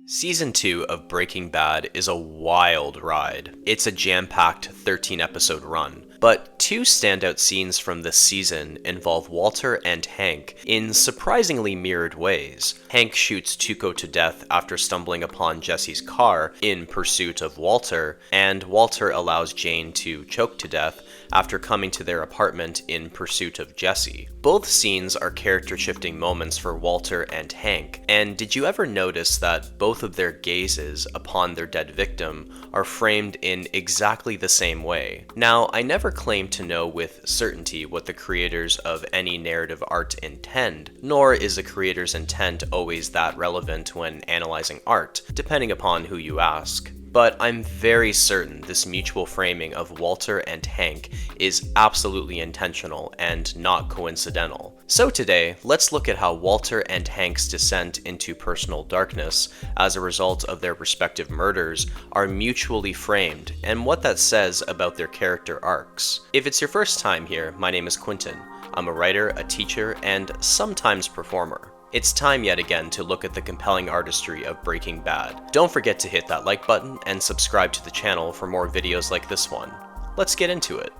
Season 2 of Breaking Bad is a wild ride. It's a jam-packed 13-episode run, but two standout scenes from this season involve Walter and Hank in surprisingly mirrored ways. Hank shoots Tuco to death after stumbling upon Jesse's car in pursuit of Walter, and Walter allows Jane to choke to death after coming to their apartment in pursuit of Jesse. Both scenes are character-shifting moments for Walter and Hank, and did you ever notice that both of their gazes upon their dead victim are framed in exactly the same way? Now, I never claim to know with certainty what the creators of any narrative art intend, nor is a creator's intent always that relevant when analyzing art, depending upon who you ask. But I'm very certain this mutual framing of Walter and Hank is absolutely intentional and not coincidental. So today, let's look at how Walter and Hank's descent into personal darkness as a result of their respective murders are mutually framed and what that says about their character arcs. If it's your first time here, my name is Quentin. I'm a writer, a teacher, and sometimes performer. It's time yet again to look at the compelling artistry of Breaking Bad. Don't forget to hit that like button and subscribe to the channel for more videos like this one. Let's get into it.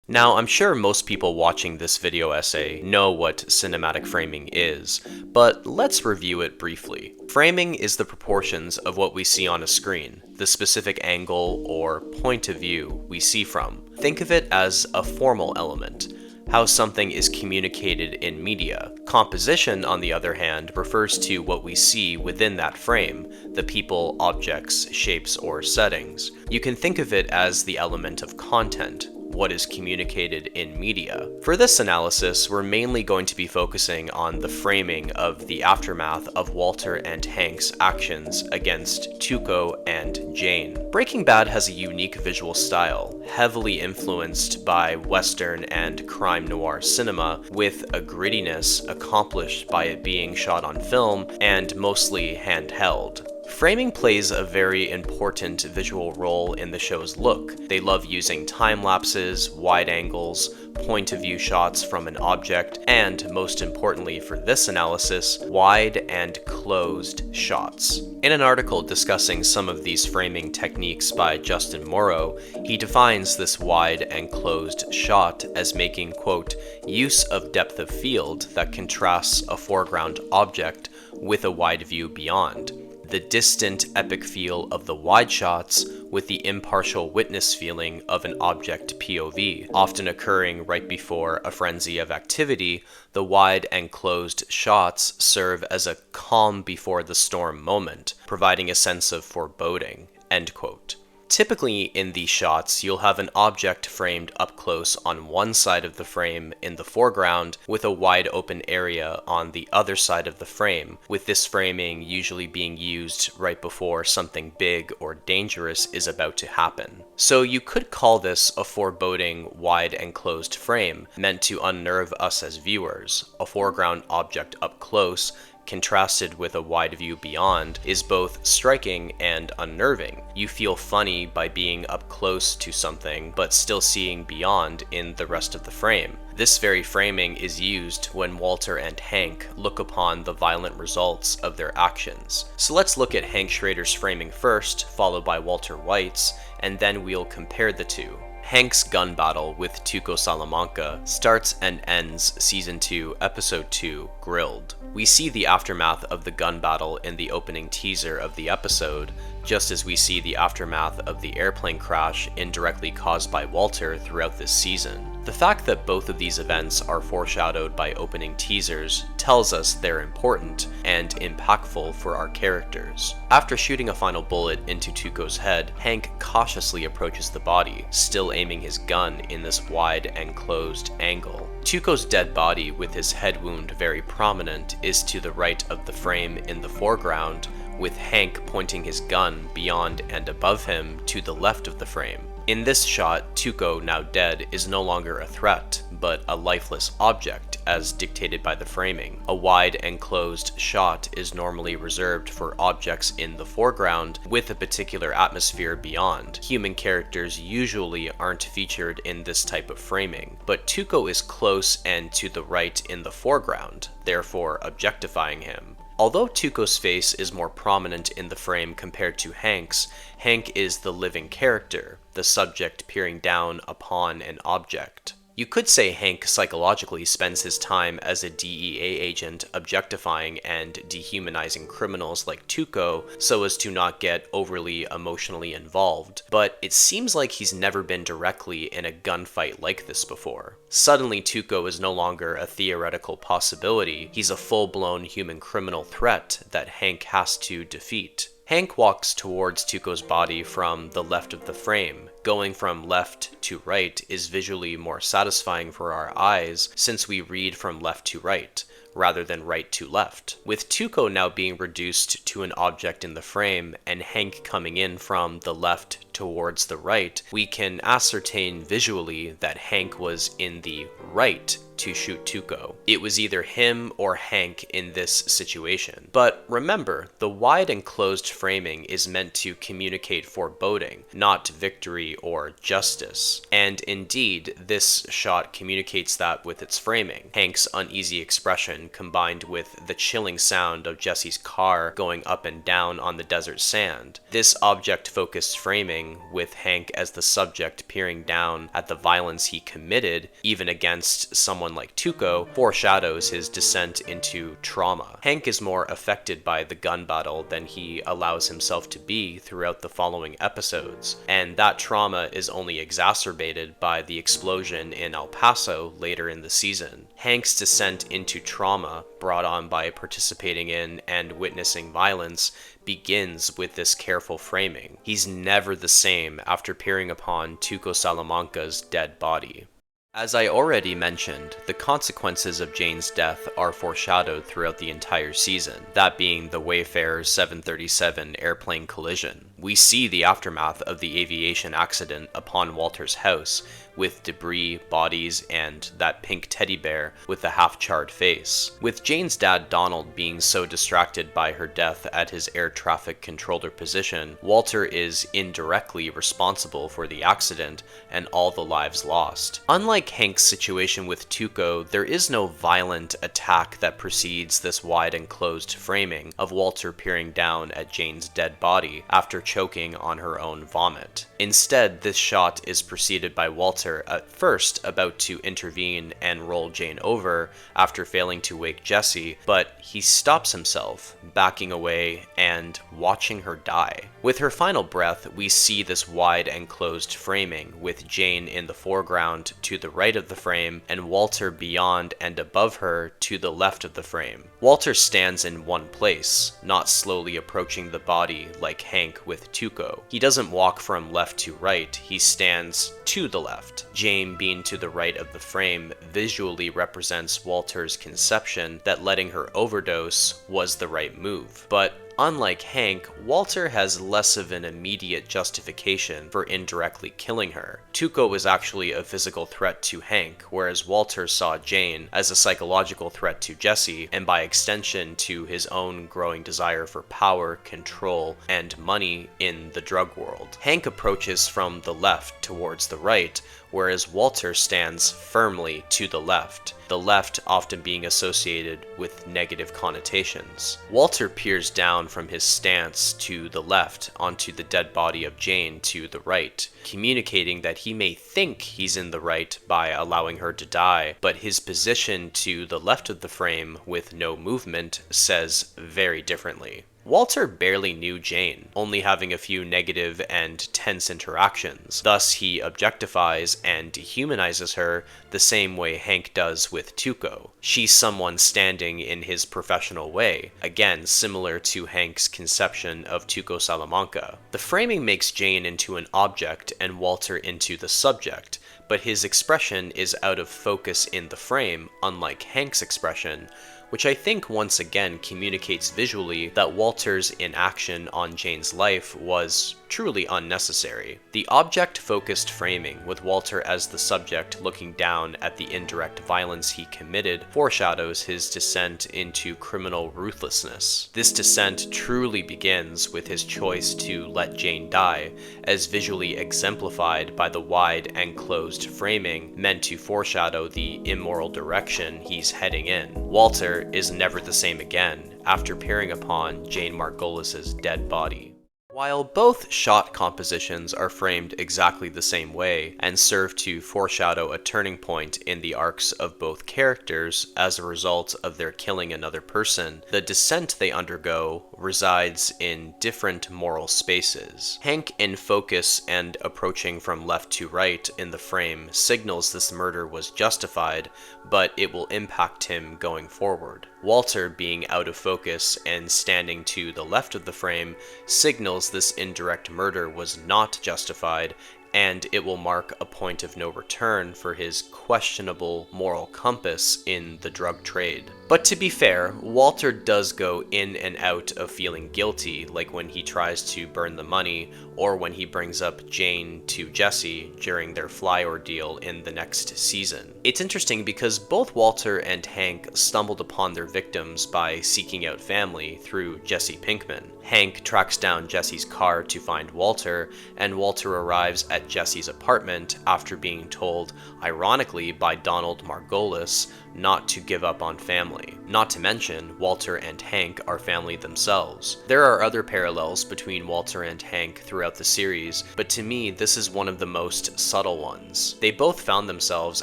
Now, I'm sure most people watching this video essay know what cinematic framing is, but let's review it briefly. Framing is the proportions of what we see on a screen, the specific angle or point of view we see from. Think of it as a formal element, how something is communicated in media. Composition, on the other hand, refers to what we see within that frame, the people, objects, shapes, or settings. You can think of it as the element of content, what is communicated in media. For this analysis, we're mainly going to be focusing on the framing of the aftermath of Walter and Hank's actions against Tuco and Jane. Breaking Bad has a unique visual style, heavily influenced by Western and crime noir cinema, with a grittiness accomplished by it being shot on film and mostly handheld. Framing plays a very important visual role in the show's look. They love using time lapses, wide angles, point of view shots from an object, and most importantly for this analysis, wide and closed shots. In an article discussing some of these framing techniques by Justin Morrow, he defines this wide and closed shot as making, quote, use of depth of field that contrasts a foreground object with a wide view beyond. The distant, epic feel of the wide shots with the impartial witness feeling of an object POV. Often occurring right before a frenzy of activity, the wide and closed shots serve as a calm before the storm moment, providing a sense of foreboding, end quote. Typically in these shots, you'll have an object framed up close on one side of the frame in the foreground with a wide open area on the other side of the frame, with this framing usually being used right before something big or dangerous is about to happen. So you could call this a foreboding wide and closed frame, meant to unnerve us as viewers. A foreground object up close contrasted with a wide view beyond is both striking and unnerving. You feel funny by being up close to something, but still seeing beyond in the rest of the frame. This very framing is used when Walter and Hank look upon the violent results of their actions. So let's look at Hank Schrader's framing first, followed by Walter White's, and then we'll compare the two. Hank's gun battle with Tuco Salamanca starts and ends Season 2, Episode 2, Grilled. We see the aftermath of the gun battle in the opening teaser of the episode, just as we see the aftermath of the airplane crash indirectly caused by Walter throughout this season. The fact that both of these events are foreshadowed by opening teasers tells us they're important and impactful for our characters. After shooting a final bullet into Tuco's head, Hank cautiously approaches the body, still aiming his gun in this wide and closed angle. Tuco's dead body, with his head wound very prominent, is to the right of the frame in the foreground, with Hank pointing his gun beyond and above him to the left of the frame. In this shot, Tuco, now dead, is no longer a threat, but a lifeless object, as dictated by the framing. A wide and closed shot is normally reserved for objects in the foreground with a particular atmosphere beyond. Human characters usually aren't featured in this type of framing, but Tuco is close and to the right in the foreground, therefore objectifying him. Although Tuco's face is more prominent in the frame compared to Hank's, Hank is the living character, the subject peering down upon an object. You could say Hank psychologically spends his time as a DEA agent objectifying and dehumanizing criminals like Tuco so as to not get overly emotionally involved, but it seems like he's never been directly in a gunfight like this before. Suddenly Tuco is no longer a theoretical possibility, he's a full-blown human criminal threat that Hank has to defeat. Hank walks towards Tuco's body from the left of the frame. Going from left to right is visually more satisfying for our eyes since we read from left to right, rather than right to left. With Tuco now being reduced to an object in the frame and Hank coming in from the left towards the right, we can ascertain visually that Hank was in the right to shoot Tuco. It was either him or Hank in this situation. But remember, the wide and closed framing is meant to communicate foreboding, not victory or justice. And indeed, this shot communicates that with its framing. Hank's uneasy expression combined with the chilling sound of Jesse's car going up and down on the desert sand. This object-focused framing, with Hank as the subject peering down at the violence he committed, even against someone like Tuco, foreshadows his descent into trauma. Hank is more affected by the gun battle than he allows himself to be throughout the following episodes, and that trauma is only exacerbated by the explosion in El Paso later in the season. Hank's descent into trauma, brought on by participating in and witnessing violence, begins with this careful framing. He's never the same after peering upon Tuco Salamanca's dead body. As I already mentioned, the consequences of Jane's death are foreshadowed throughout the entire season, that being the Wayfarer's 737 airplane collision. We see the aftermath of the aviation accident upon Walter's house, with debris, bodies, and that pink teddy bear with the half-charred face. With Jane's dad Donald being so distracted by her death at his air traffic controller position, Walter is indirectly responsible for the accident and all the lives lost. Unlike Hank's situation with Tuco, there is no violent attack that precedes this wide and closed framing of Walter peering down at Jane's dead body after choking on her own vomit. Instead, this shot is preceded by Walter at first about to intervene and roll Jane over after failing to wake Jesse, but he stops himself, backing away and watching her die. With her final breath, we see this wide and closed framing, with Jane in the foreground to the right of the frame and Walter beyond and above her to the left of the frame. Walter stands in one place, not slowly approaching the body like Hank with Tuco. He doesn't walk from left to right, he stands to the left. Jane being to the right of the frame visually represents Walter's conception that letting her overdose was the right move. But unlike Hank, Walter has less of an immediate justification for indirectly killing her. Tuco was actually a physical threat to Hank, whereas Walter saw Jane as a psychological threat to Jesse, and by extension to his own growing desire for power, control, and money in the drug world. Hank approaches from the left towards the right, whereas Walter stands firmly to the left often being associated with negative connotations. Walter peers down from his stance to the left onto the dead body of Jane to the right, communicating that he may think he's in the right by allowing her to die, but his position to the left of the frame with no movement says very differently. Walter barely knew Jane, only having a few negative and tense interactions. Thus, he objectifies and dehumanizes her the same way Hank does with Tuco. She's someone standing in his professional way, again similar to Hank's conception of Tuco Salamanca. The framing makes Jane into an object and Walter into the subject, but his expression is out of focus in the frame, unlike Hank's expression, which I think once again communicates visually that Walter's inaction on Jane's life was truly unnecessary. The object-focused framing, with Walter as the subject looking down at the indirect violence he committed, foreshadows his descent into criminal ruthlessness. This descent truly begins with his choice to let Jane die, as visually exemplified by the wide and closed framing meant to foreshadow the immoral direction he's heading in. Walter, Walter is never the same again after peering upon Jane Margolis's dead body. While both shot compositions are framed exactly the same way and serve to foreshadow a turning point in the arcs of both characters as a result of their killing another person, the descent they undergo resides in different moral spaces. Hank in focus and approaching from left to right in the frame signals this murder was justified, but it will impact him going forward. Walter being out of focus and standing to the left of the frame signals this indirect murder was not justified, and it will mark a point of no return for his questionable moral compass in the drug trade. But to be fair, Walter does go in and out of feeling guilty, like when he tries to burn the money, or when he brings up Jane to Jesse during their fly ordeal in the next season. It's interesting because both Walter and Hank stumbled upon their victims by seeking out family through Jesse Pinkman. Hank tracks down Jesse's car to find Walter, and Walter arrives at Jesse's apartment after being told, ironically by Donald Margolis, not to give up on family. Not to mention, Walter and Hank are family themselves. There are other parallels between Walter and Hank throughout the series, but to me, this is one of the most subtle ones. They both found themselves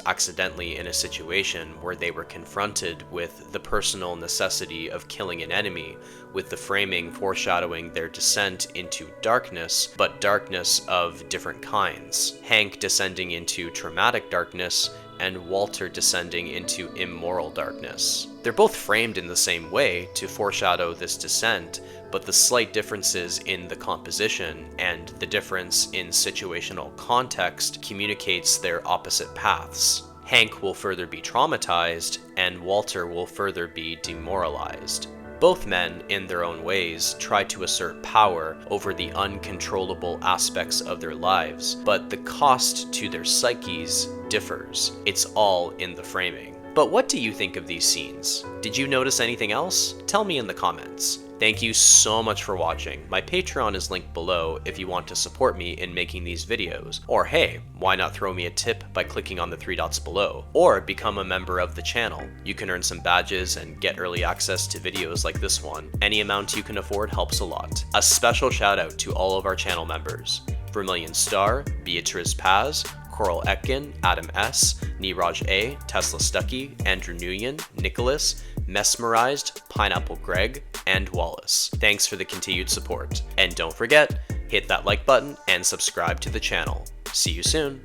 accidentally in a situation where they were confronted with the personal necessity of killing an enemy, with the framing foreshadowing their descent into darkness, but darkness of different kinds. Hank descending into traumatic darkness, and Walter descending into immoral darkness. They're both framed in the same way to foreshadow this descent, but the slight differences in the composition and the difference in situational context communicates their opposite paths. Hank will further be traumatized, and Walter will further be demoralized. Both men, in their own ways, try to assert power over the uncontrollable aspects of their lives, but the cost to their psyches differs. It's all in the framing. But what do you think of these scenes? Did you notice anything else? Tell me in the comments. Thank you so much for watching. My Patreon is linked below if you want to support me in making these videos. Or hey, why not throw me a tip by clicking on the 3 dots below? Or become a member of the channel. You can earn some badges and get early access to videos like this one. Any amount you can afford helps a lot. A special shout out to all of our channel members: Vermilion Star, Beatrice Paz, Coral Etkin, Adam S., Niraj A., Tesla Stucky, Andrew Nguyen, Nicholas, Mesmerized, Pineapple Greg, and Wallace. Thanks for the continued support. And don't forget, hit that like button and subscribe to the channel. See you soon.